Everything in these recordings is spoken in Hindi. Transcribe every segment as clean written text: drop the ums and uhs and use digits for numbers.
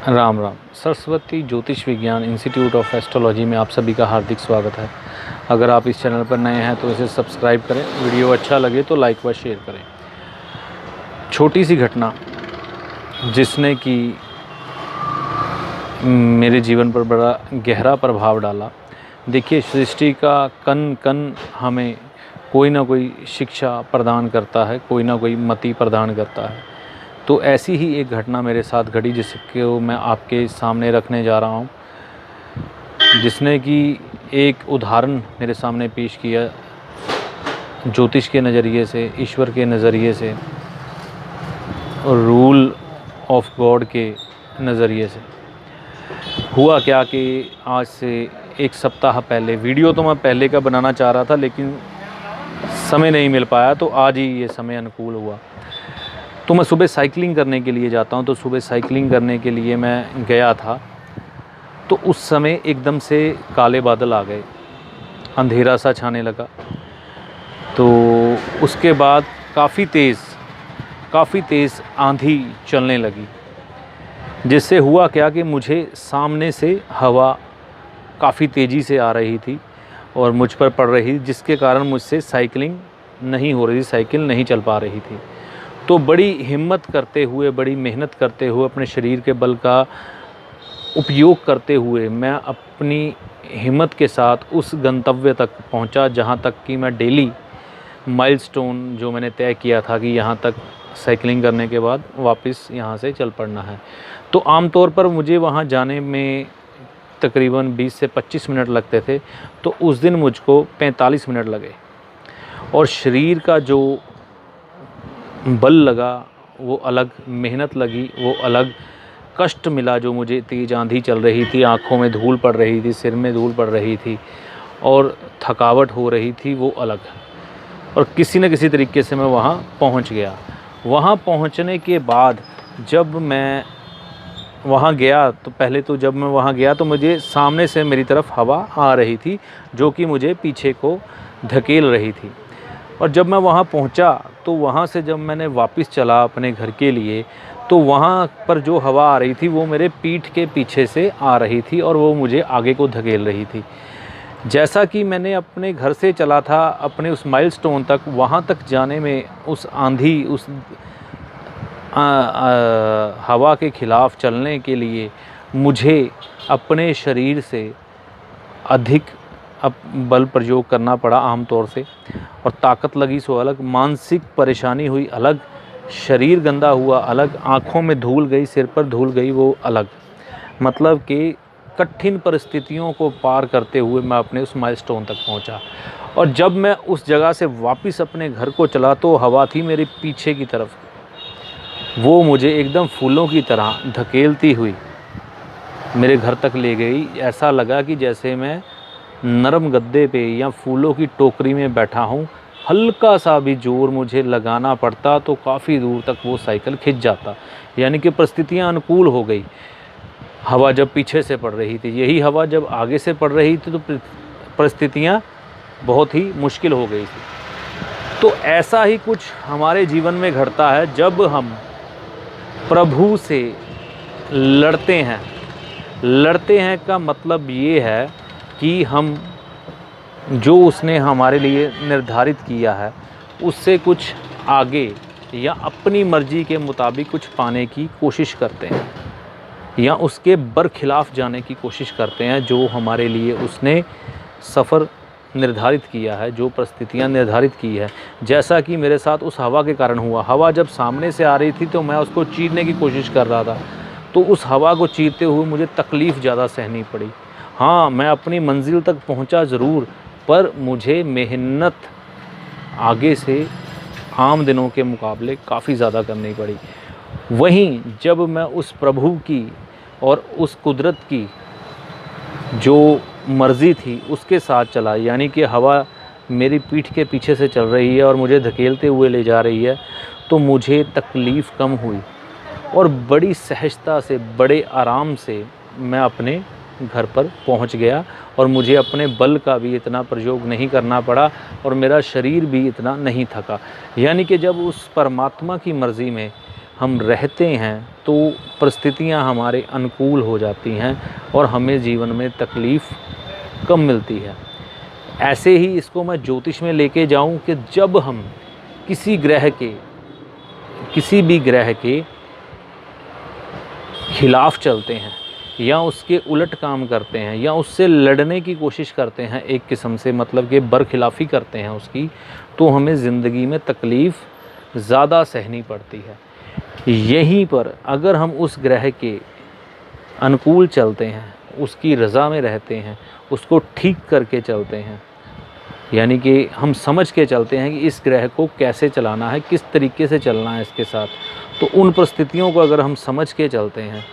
राम राम। सरस्वती ज्योतिष विज्ञान इंस्टीट्यूट ऑफ एस्ट्रोलॉजी में आप सभी का हार्दिक स्वागत है। अगर आप इस चैनल पर नए हैं तो इसे सब्सक्राइब करें, वीडियो अच्छा लगे तो लाइक व शेयर करें। छोटी सी घटना जिसने कि मेरे जीवन पर बड़ा गहरा प्रभाव डाला। देखिए, सृष्टि का कण कण हमें कोई ना कोई शिक्षा प्रदान करता है, कोई ना कोई मति प्रदान करता है। तो ऐसी ही एक घटना मेरे साथ घटी जिसको मैं आपके सामने रखने जा रहा हूँ, जिसने कि एक उदाहरण मेरे सामने पेश किया ज्योतिष के नज़रिए से, ईश्वर के नज़रिए से और रूल ऑफ गॉड के नज़रिए से। हुआ क्या कि आज से एक सप्ताह पहले, वीडियो तो मैं पहले का बनाना चाह रहा था लेकिन समय नहीं मिल पाया, तो आज ही ये समय अनुकूल हुआ। तो मैं सुबह साइकिलिंग करने के लिए जाता हूँ, तो सुबह साइकिलिंग करने के लिए मैं गया था। तो उस समय एकदम से काले बादल आ गए, अंधेरा सा छाने लगा। तो उसके बाद काफ़ी तेज़ आंधी चलने लगी, जिससे हुआ क्या कि मुझे सामने से हवा काफ़ी तेज़ी से आ रही थी और मुझ पर पड़ रही, जिसके कारण मुझसे साइकिलिंग नहीं हो रही थी, साइकिल नहीं चल पा रही थी। तो बड़ी हिम्मत करते हुए, बड़ी मेहनत करते हुए, अपने शरीर के बल का उपयोग करते हुए मैं अपनी हिम्मत के साथ उस गंतव्य तक पहुंचा जहां तक कि मैं डेली माइलस्टोन जो मैंने तय किया था कि यहां तक साइकिलिंग करने के बाद वापस यहां से चल पड़ना है। तो आमतौर पर मुझे वहां जाने में तकरीबन 20 से 25 मिनट लगते थे, तो उस दिन मुझको 45 मिनट लगे और शरीर का जो बल लगा वो अलग, मेहनत लगी वो अलग, कष्ट मिला जो मुझे, तेज़ आंधी चल रही थी, आँखों में धूल पड़ रही थी, सिर में धूल पड़ रही थी और थकावट हो रही थी, वो अलग। और किसी न किसी तरीके से मैं वहाँ पहुँच गया। वहाँ पहुँचने के बाद जब मैं वहाँ गया तो पहले तो जब मैं वहाँ गया तो मुझे सामने से मेरी तरफ हवा आ रही थी जो कि मुझे पीछे को धकेल रही थी। और जब मैं वहाँ पहुँचा तो वहाँ से जब मैंने वापस चला अपने घर के लिए, तो वहाँ पर जो हवा आ रही थी वो मेरे पीठ के पीछे से आ रही थी और वो मुझे आगे को धकेल रही थी। जैसा कि मैंने अपने घर से चला था अपने उस माइलस्टोन तक, वहाँ तक जाने में उस आंधी, उस हवा के ख़िलाफ़ चलने के लिए मुझे अपने शरीर से अधिक बल प्रयोग करना पड़ा आमतौर से, और ताकत लगी सो अलग, मानसिक परेशानी हुई अलग, शरीर गंदा हुआ अलग, आँखों में धूल गई, सिर पर धूल गई वो अलग। मतलब कि कठिन परिस्थितियों को पार करते हुए मैं अपने उस माइलस्टोन तक पहुंचा। और जब मैं उस जगह से वापस अपने घर को चला तो हवा थी मेरे पीछे की तरफ, वो मुझे एकदम फूलों की तरह धकेलती हुई मेरे घर तक ले गई। ऐसा लगा कि जैसे मैं नरम गद्दे पे या फूलों की टोकरी में बैठा हूँ। हल्का सा भी जोर मुझे लगाना पड़ता तो काफ़ी दूर तक वो साइकिल खिंच जाता। यानी कि परिस्थितियाँ अनुकूल हो गई। हवा जब पीछे से पड़ रही थी, यही हवा जब आगे से पड़ रही थी तो परिस्थितियाँ बहुत ही मुश्किल हो गई थी। तो ऐसा ही कुछ हमारे जीवन में घटता है जब हम प्रभु से लड़ते हैं। लड़ते हैं का मतलब ये है कि हम जो उसने हमारे लिए निर्धारित किया है उससे कुछ आगे या अपनी मर्ज़ी के मुताबिक कुछ पाने की कोशिश करते हैं या उसके बरखिलाफ़ जाने की कोशिश करते हैं जो हमारे लिए उसने सफ़र निर्धारित किया है, जो परिस्थितियाँ निर्धारित की है। जैसा कि मेरे साथ उस हवा के कारण हुआ। हवा जब सामने से आ रही थी तो मैं उसको चीरने की कोशिश कर रहा था, तो उस हवा को चीरते हुए मुझे तकलीफ़ ज़्यादा सहनी पड़ी। हाँ, मैं अपनी मंजिल तक पहुंचा ज़रूर, पर मुझे मेहनत आगे से आम दिनों के मुकाबले काफ़ी ज़्यादा करनी पड़ी। वहीं जब मैं उस प्रभु की और उस कुदरत की जो मर्ज़ी थी उसके साथ चला, यानी कि हवा मेरी पीठ के पीछे से चल रही है और मुझे धकेलते हुए ले जा रही है, तो मुझे तकलीफ़ कम हुई और बड़ी सहजता से, बड़े आराम से मैं अपने घर पर पहुंच गया और मुझे अपने बल का भी इतना प्रयोग नहीं करना पड़ा और मेरा शरीर भी इतना नहीं थका। यानी कि जब उस परमात्मा की मर्ज़ी में हम रहते हैं तो परिस्थितियां हमारे अनुकूल हो जाती हैं और हमें जीवन में तकलीफ़ कम मिलती है। ऐसे ही इसको मैं ज्योतिष में लेके जाऊं कि जब हम किसी भी ग्रह के खिलाफ चलते हैं या उसके उलट काम करते हैं या उससे लड़ने की कोशिश करते हैं, एक किस्म से मतलब कि बरखिलाफ़ी करते हैं उसकी, तो हमें ज़िंदगी में तकलीफ़ ज़्यादा सहनी पड़ती है। यहीं पर अगर हम उस ग्रह के अनुकूल चलते हैं, उसकी रज़ा में रहते हैं, उसको ठीक करके चलते हैं, यानी कि हम समझ के चलते हैं कि इस ग्रह को कैसे चलाना है, किस तरीके से चलना है इसके साथ, तो उन परिस्थितियों को अगर हम समझ के चलते हैं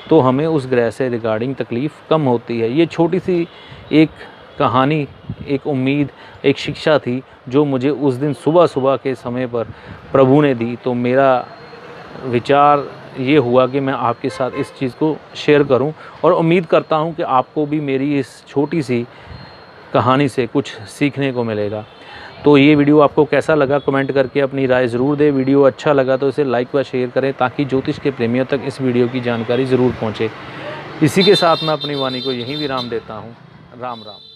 तो हमें उस ग्रह से रिगार्डिंग तकलीफ़ कम होती है। ये छोटी सी एक कहानी, एक उम्मीद, एक शिक्षा थी जो मुझे उस दिन सुबह के समय पर प्रभु ने दी। तो मेरा विचार ये हुआ कि मैं आपके साथ इस चीज़ को शेयर करूं और उम्मीद करता हूं कि आपको भी मेरी इस छोटी सी कहानी से कुछ सीखने को मिलेगा। तो ये वीडियो आपको कैसा लगा कमेंट करके अपनी राय ज़रूर दें। वीडियो अच्छा लगा तो इसे लाइक व शेयर करें ताकि ज्योतिष के प्रेमियों तक इस वीडियो की जानकारी ज़रूर पहुँचे। इसी के साथ मैं अपनी वाणी को यहीं विराम देता हूँ। राम राम।